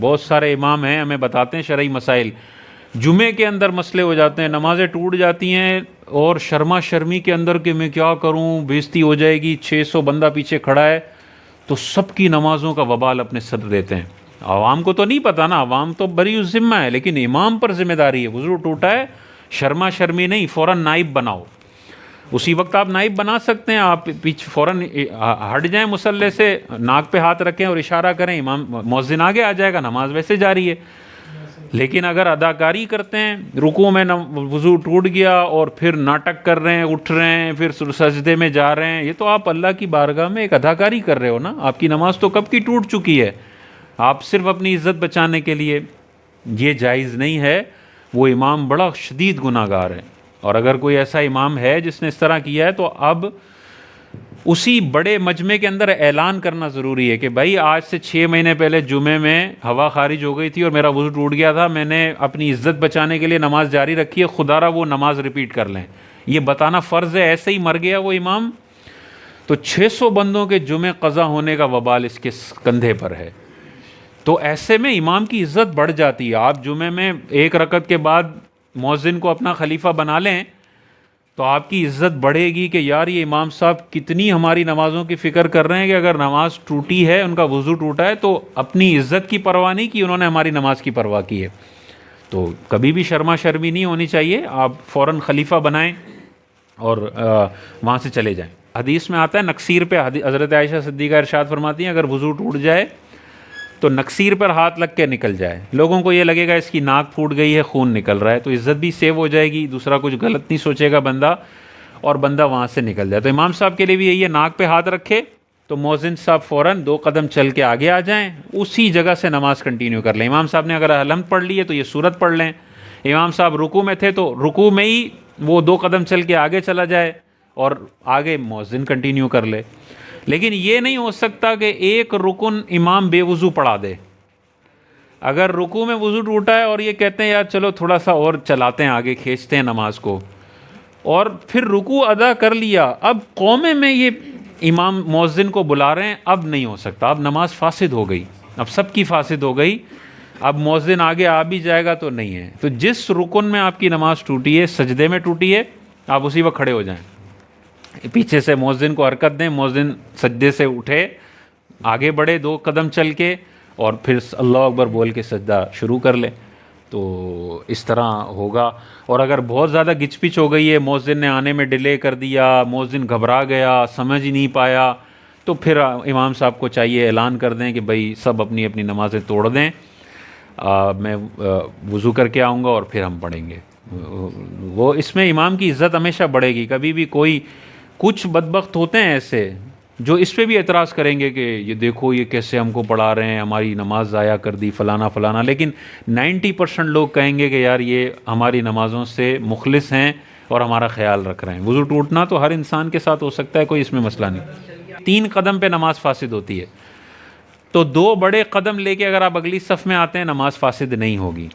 بہت سارے امام ہیں ہمیں بتاتے ہیں شرعی مسائل، جمعے کے اندر مسئلے ہو جاتے ہیں، نمازیں ٹوٹ جاتی ہیں اور شرما شرمی کے اندر کہ میں کیا کروں، بےزتی ہو جائے گی، 600 بندہ پیچھے کھڑا ہے، تو سب کی نمازوں کا وبال اپنے سر لیتے ہیں۔ عوام کو تو نہیں پتہ نا، عوام تو بری الذمہ ہے، لیکن امام پر ذمہ داری ہے۔ وضو ٹوٹا ہے، شرما شرمی نہیں، فوراً نائب بناؤ۔ اسی وقت آپ نائب بنا سکتے ہیں، آپ پیچھے فوراً ہٹ جائیں مصلی سے، ناک پہ ہاتھ رکھیں اور اشارہ کریں، امام مؤذن آگے آ جائے گا، نماز ویسے جاری ہے۔ لیکن اگر اداکاری کرتے ہیں، رکوع میں وضو ٹوٹ گیا اور پھر ناٹک کر رہے ہیں، اٹھ رہے ہیں، پھر سجدے میں جا رہے ہیں، یہ تو آپ اللہ کی بارگاہ میں ایک اداکاری کر رہے ہو نا۔ آپ کی نماز تو کب کی ٹوٹ چکی ہے، آپ صرف اپنی عزت بچانے کے لیے، یہ جائز نہیں ہے۔ وہ امام بڑا شدید گناہ گار ہے، اور اگر کوئی ایسا امام ہے جس نے اس طرح کیا ہے تو اب اسی بڑے مجمع کے اندر اعلان کرنا ضروری ہے کہ بھائی آج سے 6 مہینے پہلے جمعے میں ہوا خارج ہو گئی تھی اور میرا وضو ٹوٹ گیا تھا، میں نے اپنی عزت بچانے کے لیے نماز جاری رکھی ہے، خدا را وہ نماز ریپیٹ کر لیں، یہ بتانا فرض ہے۔ ایسے ہی مر گیا وہ امام تو 600 بندوں کے جمعے قضا ہونے کا وبال اس کے کندھے پر ہے۔ تو ایسے میں امام کی عزت بڑھ جاتی ہے۔ آپ جمعے میں 1 رکعت کے بعد مؤذن کو اپنا خلیفہ بنا لیں تو آپ کی عزت بڑھے گی کہ یار یہ امام صاحب کتنی ہماری نمازوں کی فکر کر رہے ہیں، کہ اگر نماز ٹوٹی ہے، ان کا وضو ٹوٹا ہے، تو اپنی عزت کی پرواہ نہیں کی، انہوں نے ہماری نماز کی پرواہ کی ہے۔ تو کبھی بھی شرما شرمی نہیں ہونی چاہیے، آپ فوراً خلیفہ بنائیں اور وہاں سے چلے جائیں۔ حدیث میں آتا ہے نکسیر پہ، حضرت عائشہ صدیقہ ارشاد فرماتی ہیں اگر وضو ٹوٹ جائے تو نکسیر پر ہاتھ لگ کے نکل جائے، لوگوں کو یہ لگے گا اس کی ناک پھوٹ گئی ہے، خون نکل رہا ہے، تو عزت بھی سیو ہو جائے گی، دوسرا کچھ غلط نہیں سوچے گا بندہ، اور بندہ وہاں سے نکل جائے۔ تو امام صاحب کے لیے بھی یہی ہے، ناک پہ ہاتھ رکھے تو مؤذن صاحب فوراً 2 قدم چل کے آگے آ جائیں، اسی جگہ سے نماز کنٹینیو کر لیں۔ امام صاحب نے اگر الحمد پڑھ لی ہے تو یہ سورت پڑھ لیں، امام صاحب رکوع میں تھے تو رکوع میں ہی وہ 2 قدم چل کے آگے چلا جائے اور آگے مؤذن کنٹینیو کر لے۔ لیکن یہ نہیں ہو سکتا کہ ایک رکن امام بے وضو پڑھا دے۔ اگر رکوع میں وضو ٹوٹا ہے اور یہ کہتے ہیں یار چلو تھوڑا سا اور چلاتے ہیں، آگے کھینچتے ہیں نماز کو، اور پھر رکوع ادا کر لیا، اب قومے میں یہ امام مؤذن کو بلا رہے ہیں، اب نہیں ہو سکتا، اب نماز فاسد ہو گئی، اب سب کی فاسد ہو گئی، اب مؤذن آگے آ بھی جائے گا تو نہیں ہے۔ تو جس رکن میں آپ کی نماز ٹوٹی ہے، سجدے میں ٹوٹی ہے، آپ اسی وقت کھڑے ہو جائیں، پیچھے سے مؤذن کو حرکت دیں، مؤذن سجدے سے اٹھے، آگے بڑھے 2 قدم چل کے، اور پھر اللہ اکبر بول کے سجدہ شروع کر لے، تو اس طرح ہوگا۔ اور اگر بہت زیادہ گچ پچ ہو گئی ہے، مؤذن نے آنے میں ڈیلے کر دیا، مؤذن گھبرا گیا، سمجھ ہی نہیں پایا، تو پھر امام صاحب کو چاہیے اعلان کر دیں کہ بھائی سب اپنی اپنی نمازیں توڑ دیں، میں وضو کر کے آؤں گا اور پھر ہم پڑھیں گے۔ وہ اس میں امام کی عزت ہمیشہ بڑھے گی۔ کبھی بھی کوئی، کچھ بدبخت ہوتے ہیں ایسے جو اس پہ بھی اعتراض کریں گے کہ یہ دیکھو یہ کیسے ہم کو پڑھا رہے ہیں، ہماری نماز ضائع کر دی، فلانا فلانا، لیکن 90% لوگ کہیں گے کہ یار یہ ہماری نمازوں سے مخلص ہیں اور ہمارا خیال رکھ رہے ہیں۔ وضو ٹوٹنا تو ہر انسان کے ساتھ ہو سکتا ہے، کوئی اس میں مسئلہ نہیں۔ 3 قدم پہ نماز فاسد ہوتی ہے، تو 2 بڑے قدم لے کے اگر آپ اگلی صف میں آتے ہیں، نماز فاسد نہیں ہوگی۔